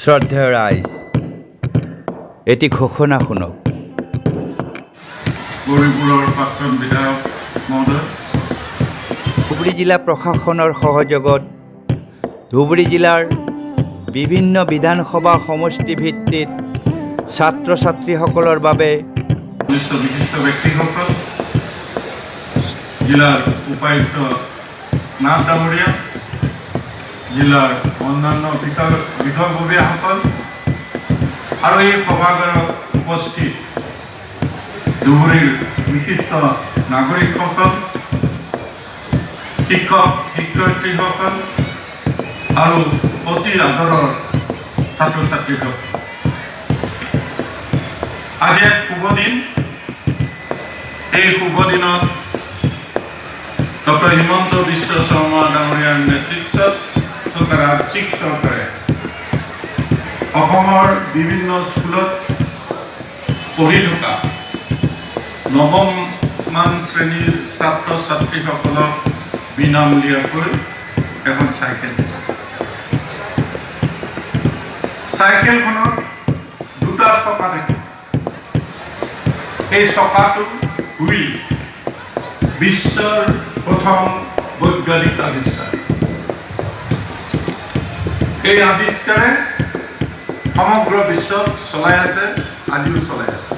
শ্ৰদ্ধেয় ৰাইজ, এটি ঘোষণা শুনক। গৌৰীপুৰৰ প্ৰাক্তন বিধায়ক মহোদয়, ধুবুৰী জিলা প্ৰশাসনৰ সহযোগত ধুবুৰী জিলাৰ বিভিন্ন বিধানসভা সমষ্টিভিত্তিত ছাত্ৰ ছাত্ৰীসকলৰ বাবে বিশিষ্ট ব্যক্তিসকল, জিলাৰ উপায়ুক্ত নাথ ডাঙৰীয়া, জিলাৰ অন্যান্য বিষয়ববীয়াসকল আৰু এই সভাগাৰত উপস্থিত ধুবুৰীৰ বিশিষ্ট নাগৰিকসকল, শিক্ষক শিক্ষয়িত্ৰীসকল আৰু অতি আদৰৰ ছাত্ৰ ছাত্ৰীসকল, আজি এক শুভ দিন। এই শুভ দিনত ডক্টৰ হিমন্ত বিশ্ব শৰ্মা ডাঙৰীয়াৰ নেতৃত্বত থকা ৰাজ্যিক চৰকাৰে অসমৰ বিভিন্ন স্কুলত পঢ়ি থকা নৱমমান শ্ৰেণীৰ ছাত্ৰ ছাত্ৰীসকলক বিনামূলীয়াকৈ এখন চাইকেল দিছে। চাইকেলখনত দুটা চকা থাকে। এই চকাটো হুইল, বিশ্বৰ প্ৰথম বৈজ্ঞানিক আৱিষ্কাৰ। এই আৱিষ্কাৰে সমগ্ৰ বিশ্বত চলাই আছে, আজিও চলাই আছে।